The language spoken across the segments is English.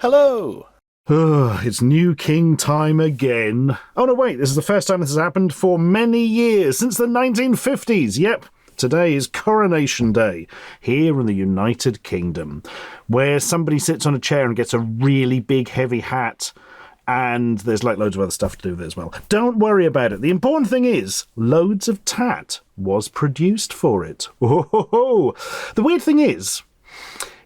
Hello! It's new king time again. Oh no, wait, this is the first time this has happened for many years, since the 1950s. Yep, today is Coronation Day, here in the United Kingdom, where somebody sits on a chair and gets a really big heavy hat, and there's like loads of other stuff to do with it as well. Don't worry about it. The important thing is, loads of tat was produced for it. Oh, the weird thing is,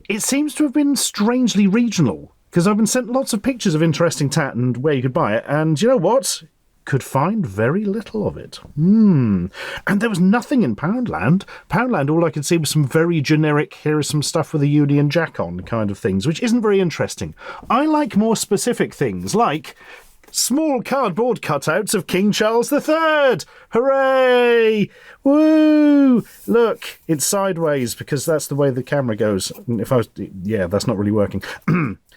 it seems to have been strangely regional, because I've been sent lots of pictures of interesting tat and where you could buy it, and you know what? Could find very little of it. And there was nothing in Poundland. Poundland, all I could see was some very generic, here is some stuff with a Union Jack on kind of things, which isn't very interesting. I like more specific things, like small cardboard cutouts of King Charles III. Hooray! Woo! Look, it's sideways because that's the way the camera goes. Yeah, that's not really working.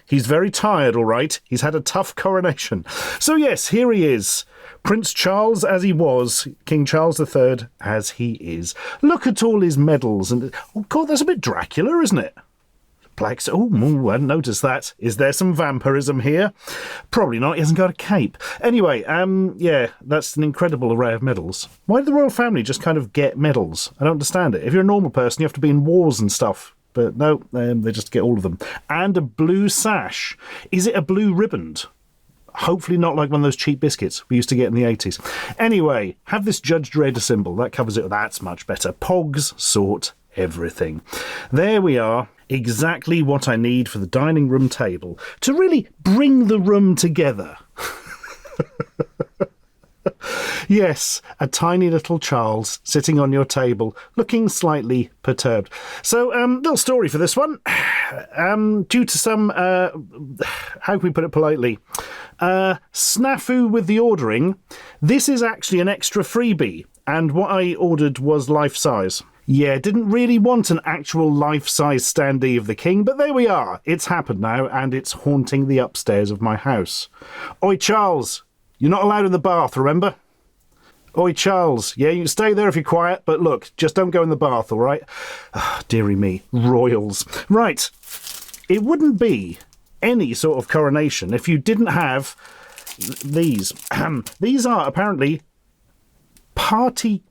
He's very tired, all right. He's had a tough coronation. So yes, here he is. Prince Charles as he was, King Charles III as he is. Look at all his medals. And oh God, that's a bit Dracula, isn't it? Plaques. Oh, I hadn't noticed that. Is there some vampirism here? Probably not. He hasn't got a cape. Anyway, yeah, that's an incredible array of medals. Why did the royal family just kind of get medals? I don't understand it. If you're a normal person, you have to be in wars and stuff. But no, they just get all of them. And a blue sash. Is it a blue riband? Hopefully not like one of those cheap biscuits we used to get in the 80s. Anyway, have this Judge Dredd symbol. That covers it. That's much better. Pogs sort everything. There we are. Exactly what I need for the dining room table to really bring the room together. Yes, a tiny little Charles sitting on your table, looking slightly perturbed. So, little story for this one. Due to some, how can we put it politely, snafu with the ordering, this is actually an extra freebie, and what I ordered was life-size. Yeah, didn't really want an actual life-size standee of the king, but there we are. It's happened now, and it's haunting the upstairs of my house. Oi, Charles, you're not allowed in the bath, remember? Oi, Charles, yeah, you can stay there if you're quiet, but look, just don't go in the bath, all right? Oh, dearie me, royals. Right, it wouldn't be any sort of coronation if you didn't have these. These are apparently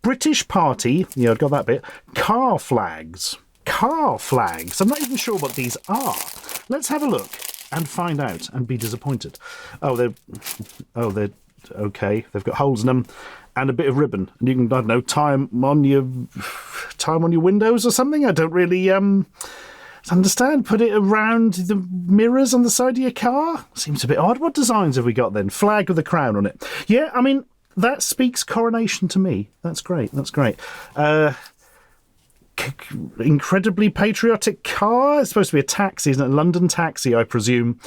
British party, yeah, I've got that bit, car flags. Car flags. I'm not even sure what these are. Let's have a look and find out and be disappointed. Oh, they're okay. They've got holes in them and a bit of ribbon. And you can, I don't know, tie them on your windows or something. I don't really understand. Put it around the mirrors on the side of your car. Seems a bit odd. What designs have we got then? Flag with a crown on it. Yeah, I mean, that speaks coronation to me. That's great. That's great. Incredibly patriotic car. It's supposed to be a taxi, isn't it? A London taxi, I presume.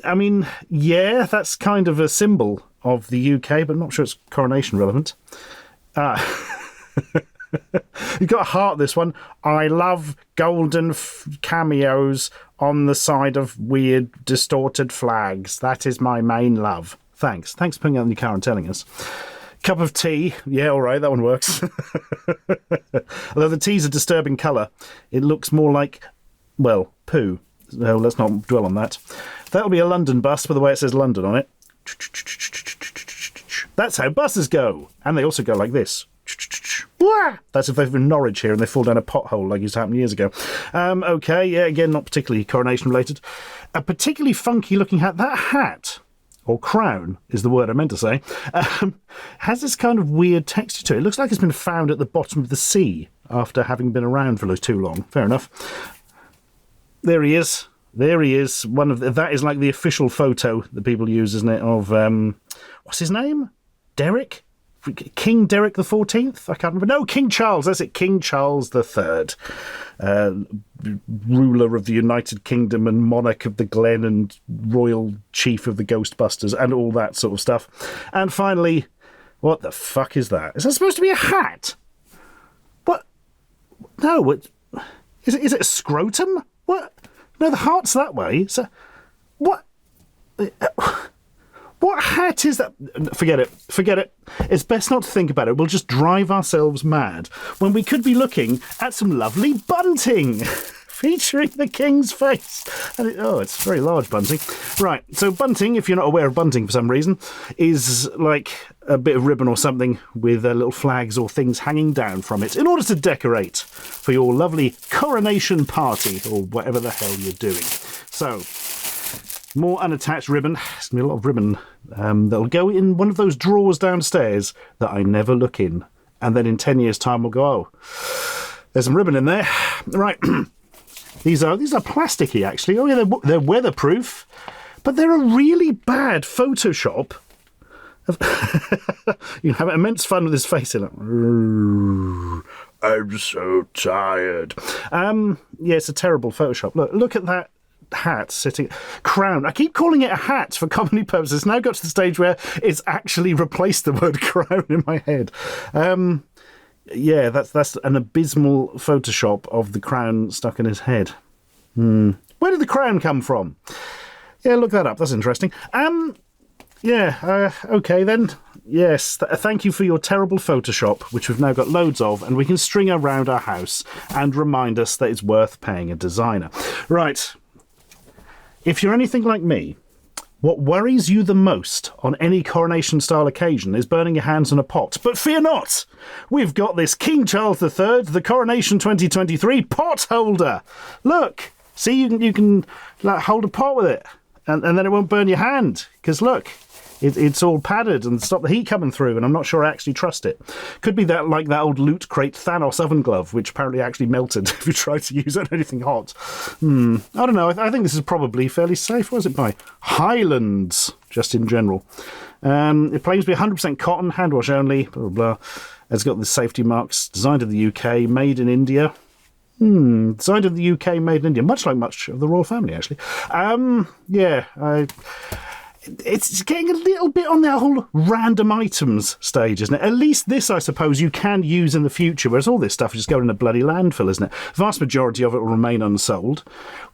I mean, yeah, that's kind of a symbol of the UK, but I'm not sure it's coronation relevant. You've got a heart, this one. I love golden cameos on the side of weird, distorted flags. That is my main love. Thanks. Thanks for putting it on your car and telling us. Cup of tea. Yeah, all right, that one works. Although the tea's a disturbing colour, it looks more like, well, poo. No, let's not dwell on that. That'll be a London bus, by the way it says London on it. That's how buses go. And they also go like this. That's if they've in Norwich here and they fall down a pothole like used to happen years ago. Okay, yeah, again, not particularly coronation related. A particularly funky looking hat. That hat, or crown is the word I meant to say, has this kind of weird texture to it. It looks like it's been found at the bottom of the sea after having been around for too long. Fair enough. There he is. There he is. That is like the official photo that people use, isn't it? Of what's his name? Derek? King Derek the 14th? I can't remember. No, King Charles. That's it. King Charles III. Ruler of the United Kingdom and monarch of the Glen and royal chief of the Ghostbusters and all that sort of stuff. And finally, what the fuck is that? Is that supposed to be a hat? What? No. Is it a scrotum? What? No, the heart's that way. So, what? What hat is that? Forget it. Forget it. It's best not to think about it. We'll just drive ourselves mad when we could be looking at some lovely bunting. featuring the king's face. And it's very large, bunting. Right, so bunting, if you're not aware of bunting for some reason, is like a bit of ribbon or something with little flags or things hanging down from it in order to decorate for your lovely coronation party or whatever the hell you're doing. So, more unattached ribbon. There's going to be a lot of ribbon that'll go in one of those drawers downstairs that I never look in. And then in 10 years' time we'll go, oh, there's some ribbon in there. Right. These are plasticky, actually. Oh, yeah, they're weatherproof. But they're a really bad Photoshop. You can have immense fun with his face in it. I'm so tired. Yeah, it's a terrible Photoshop. Look at that hat sitting crown. I keep calling it a hat for comedy purposes. It's now got to the stage where it's actually replaced the word crown in my head. Yeah, that's an abysmal Photoshop of the crown stuck in his head. Where did the crown come from? Yeah, look that up. That's interesting. Okay then. Yes, thank you for your terrible Photoshop, which we've now got loads of, and we can string around our house and remind us that it's worth paying a designer. Right. If you're anything like me, what worries you the most on any coronation-style occasion is burning your hands on a pot. But fear not! We've got this King Charles III, the Coronation 2023 pot holder. Look! See, you can like, hold a pot with it, and then it won't burn your hand. Because look, it's all padded and stop the heat coming through, and I'm not sure I actually trust it. Could be that like that old Loot Crate Thanos oven glove, which apparently actually melted if you tried to use it on anything hot. I don't know. I think this is probably fairly safe. What was it by? Highlands, just in general. It claims to be 100% cotton, hand wash only, blah, blah, blah. It's got the safety marks, designed in the UK, made in India. Designed in the UK, made in India. Much like much of the royal family, actually. It's getting a little bit on that whole random items stage, isn't it? At least this, I suppose, you can use in the future, whereas all this stuff is just going in a bloody landfill, isn't it? The vast majority of it will remain unsold.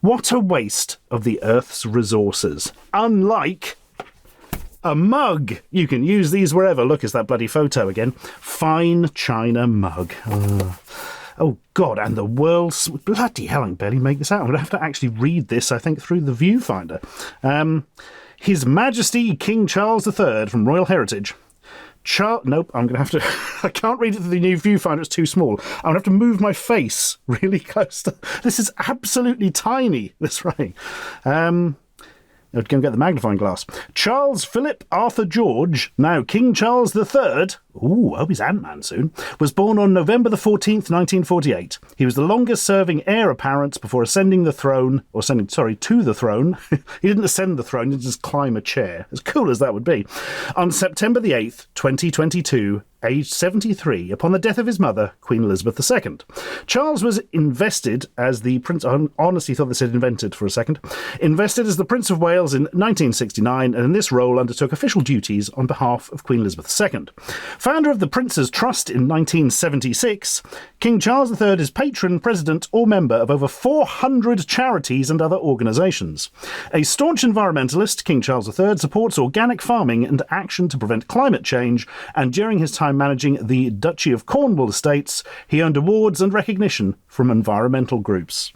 What a waste of the Earth's resources. Unlike a mug. You can use these wherever. Look, it's that bloody photo again. Fine china mug. Oh, God, and the world's... Bloody hell, I can barely make this out. I'm going to have to actually read this, I think, through the viewfinder. His Majesty King Charles III from Royal Heritage. Nope, I'm going to have to... I can't read it through the new viewfinder, it's too small. I'm going to have to move my face really close to... This is absolutely tiny, this writing. I'd go and get the magnifying glass. Charles Philip Arthur George, now King Charles III, ooh, I hope he's Ant-Man soon, was born on November the 14th, 1948. He was the longest-serving heir apparent before ascending the throne, to the throne. He didn't ascend the throne, he didn't just climb a chair, as cool as that would be. On September the 8th, 2022, aged 73, upon the death of his mother, Queen Elizabeth II. Charles was invested as the Prince... I honestly thought they said invented for a second. Invested as the Prince of Wales in 1969, and in this role undertook official duties on behalf of Queen Elizabeth II. Founder of the Prince's Trust in 1976, King Charles III is patron, president, or member of over 400 charities and other organisations. A staunch environmentalist, King Charles III supports organic farming and action to prevent climate change, and during his time managing the Duchy of Cornwall estates, he earned awards and recognition from environmental groups.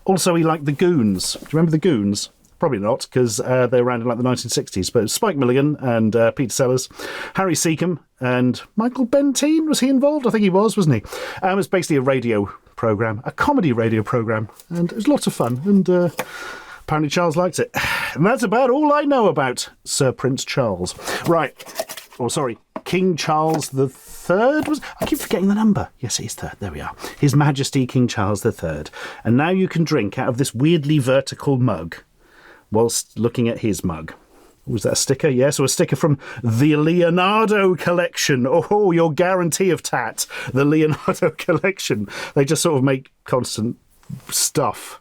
Also, he liked the Goons. Do you remember the Goons? Probably not, because they were around in like the 1960s. But Spike Milligan and Peter Sellers, Harry Seacombe and Michael Benteen, was he involved? I think he was, wasn't he? It was basically a radio programme, a comedy radio programme, and it was lots of fun. And apparently Charles liked it. And that's about all I know about Sir Prince Charles. Right. Oh, sorry. King Charles the Third was... I keep forgetting the number. Yes, it is third. There we are. His Majesty King Charles the Third. And now you can drink out of this weirdly vertical mug whilst looking at his mug. Was that a sticker? Yes, or a sticker from the Leonardo collection. Oh, your guarantee of tat. The Leonardo collection. They just sort of make constant stuff.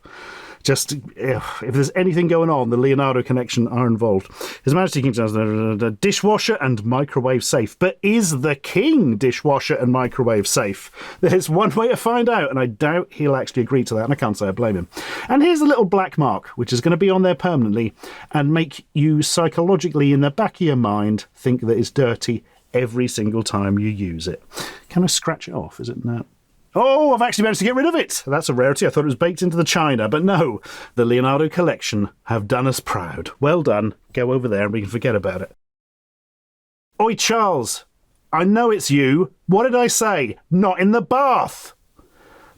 Just, if there's anything going on, the Leonardo connection are involved. His Majesty King Charles, dishwasher and microwave safe. But is the King dishwasher and microwave safe? There's one way to find out, and I doubt he'll actually agree to that, and I can't say I blame him. And here's a little black mark, which is going to be on there permanently, and make you psychologically, in the back of your mind, think that it's dirty every single time you use it. Can I scratch it off? Is it no? Oh, I've actually managed to get rid of it. That's a rarity. I thought it was baked into the china, but no. The Leonardo collection have done us proud. Well done. Go over there and we can forget about it. Oi, Charles. I know it's you. What did I say? Not in the bath.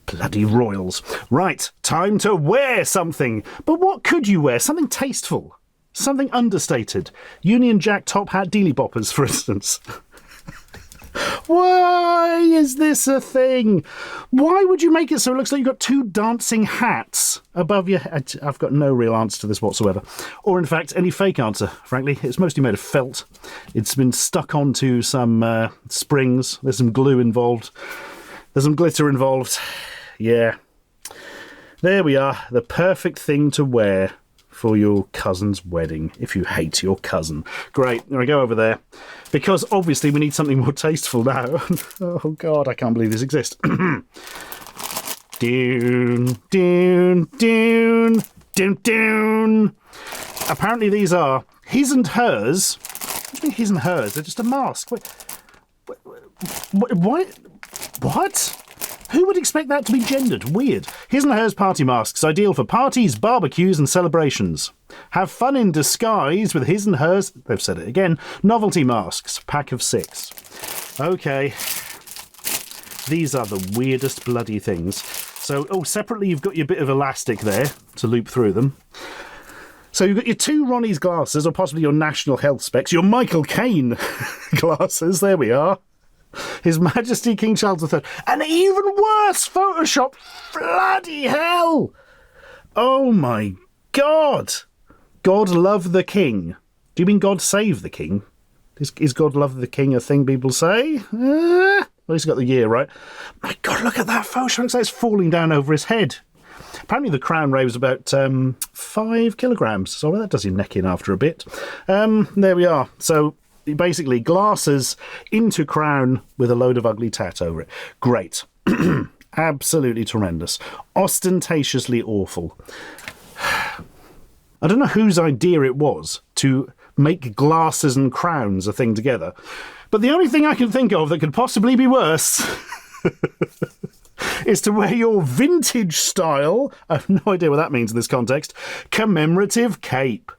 Bloody royals. Right, time to wear something. But what could you wear? Something tasteful. Something understated. Union Jack top hat deeley boppers, for instance. Why is this a thing? Why would you make it so it looks like you've got two dancing hats above your head? I've got no real answer to this whatsoever. Or, in fact, any fake answer, frankly. It's mostly made of felt. It's been stuck onto some springs. There's some glue involved. There's some glitter involved. Yeah. There we are. The perfect thing to wear for your cousin's wedding, if you hate your cousin. Great, I'm going to go over there. Because obviously we need something more tasteful now. Oh God, I can't believe this exists. Doon, doon, doon, doon, doon. Apparently these are his and hers. What do you mean his and hers? They're just a mask. What? Who would expect that to be gendered? Weird. His and hers party masks, ideal for parties, barbecues and celebrations. Have fun in disguise with his and hers, they've said it again, novelty masks, pack of 6. Okay. These are the weirdest bloody things. So, separately you've got your bit of elastic there to loop through them. So you've got your two Ronnie's glasses, or possibly your National Health specs, your Michael Caine glasses, there we are. His Majesty King Charles III. An even worse Photoshop. Bloody hell. Oh my God. God love the king. Do you mean God save the king? Is God love the king a thing people say? Well, he's got the year right. My God, look at that Photoshop. It looks like it's falling down over his head. Apparently the crown weighs about 5 kilograms. So that does your neck in after a bit. There we are. So basically glasses into crown with a load of ugly tat over it. Great. Absolutely tremendous. Ostentatiously awful. I don't know whose idea it was to make glasses and crowns a thing together, but the only thing I can think of that could possibly be worse is to wear your vintage style, I have no idea what that means in this context, commemorative cape.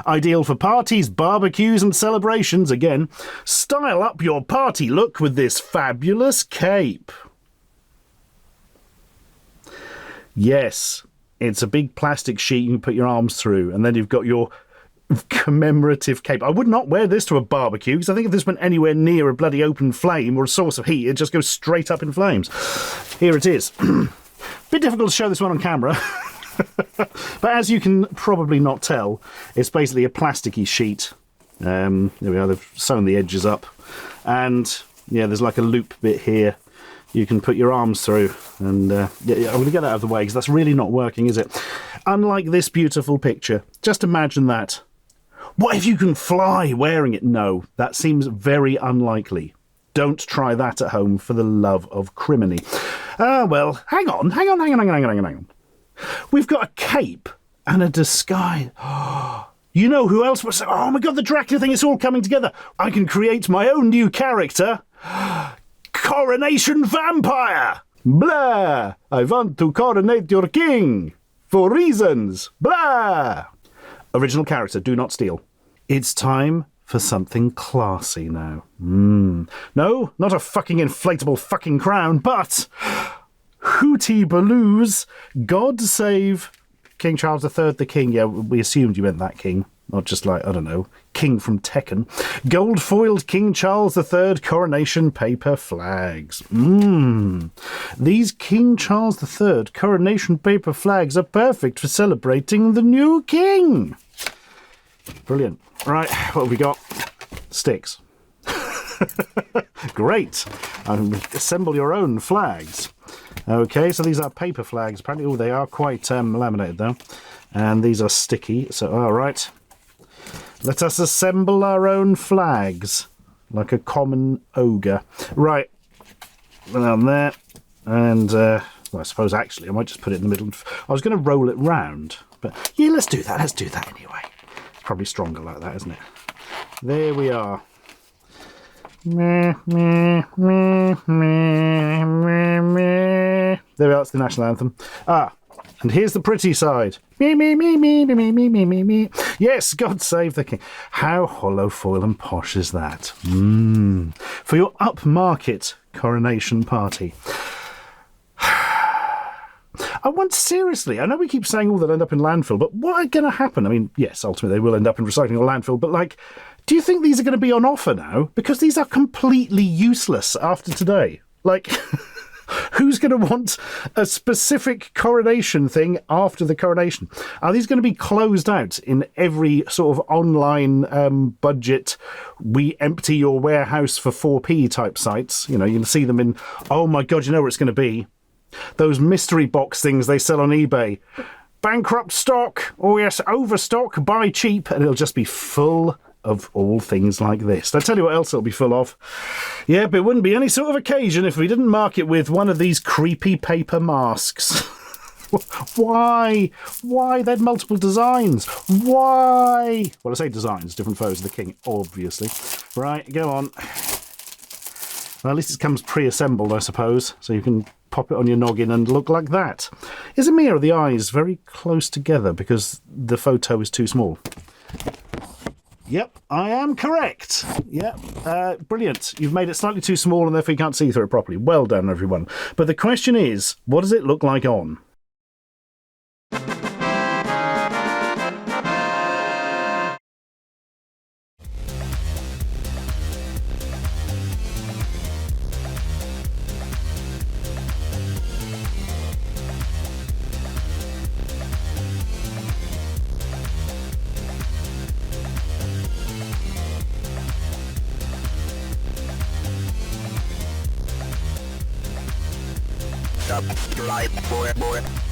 Ideal for parties, barbecues and celebrations. Again, style up your party look with this fabulous cape. Yes, it's a big plastic sheet you can put your arms through, and then you've got your commemorative cape. I would not wear this to a barbecue, because I think if this went anywhere near a bloody open flame or a source of heat, it'd just go straight up in flames. Here it is. Bit difficult to show this one on camera. But as you can probably not tell, it's basically a plasticky sheet. There we are, they've sewn the edges up. And yeah, there's like a loop bit here you can put your arms through. And yeah, I'm going to get that out of the way because that's really not working, is it? Unlike this beautiful picture. Just imagine that. What if you can fly wearing it? No, that seems very unlikely. Don't try that at home for the love of criminy. Well, hang on. We've got a cape and a disguise. You know who else was... Oh my God, the Dracula thing, it's all coming together. I can create my own new character. Coronation Vampire. Blah. I want to coronate your king. For reasons. Blah. Original character, do not steal. It's time for something classy now. No, not a fucking inflatable fucking crown, but... Hootie Baloo's God Save King Charles III, the King. Yeah, we assumed you meant that king, not just like, I don't know, King from Tekken. Gold-foiled King Charles III coronation paper flags. These King Charles III coronation paper flags are perfect for celebrating the new king. Brilliant. Right, what have we got? Sticks. Great. Assemble your own flags. Okay, so these are paper flags. Apparently, they are quite laminated though. And these are sticky. So, all right. Let us assemble our own flags. Like a common ogre. Right. Down there. And, well, I suppose actually I might just put it in the middle. I was going to roll it round. But, yeah, let's do that. Let's do that anyway. It's probably stronger like that, isn't it? There we are. Meh, meh, meh, meh, meh, meh. there we are, it's the national anthem. And here's the pretty side. Me, me, me, me, me, me, me, me, me, me. Yes, God save the king. How hollow, foil and posh is that? For your upmarket coronation party. I wonder, seriously, I know we keep saying all that end up in landfill, but what are going to happen? I mean, yes, ultimately they will end up in recycling or landfill, but like, do you think these are going to be on offer now? Because these are completely useless after today. Like, who's going to want a specific coronation thing after the coronation? Are these going to be closed out in every sort of online budget, we empty your warehouse for 4p type sites? You know, you can see them in, oh my God, you know where it's going to be. Those mystery box things they sell on eBay. Bankrupt stock, oh yes, overstock, buy cheap, and it'll just be full of all things like this. I'll tell you what else it'll be full of. Yep, it wouldn't be any sort of occasion if we didn't mark it with one of these creepy paper masks. Why? Why? They had multiple designs. Why? Well, I say designs, different photos of the king, obviously. Right, go on. Well, at least it comes pre-assembled, I suppose, so you can pop it on your noggin and look like that. Is it me or are the eyes very close together because the photo is too small? Yep, I am correct. Yep, brilliant. You've made it slightly too small and therefore you can't see through it properly. Well done, everyone. But the question is, what does it look like on? Subscribe for more.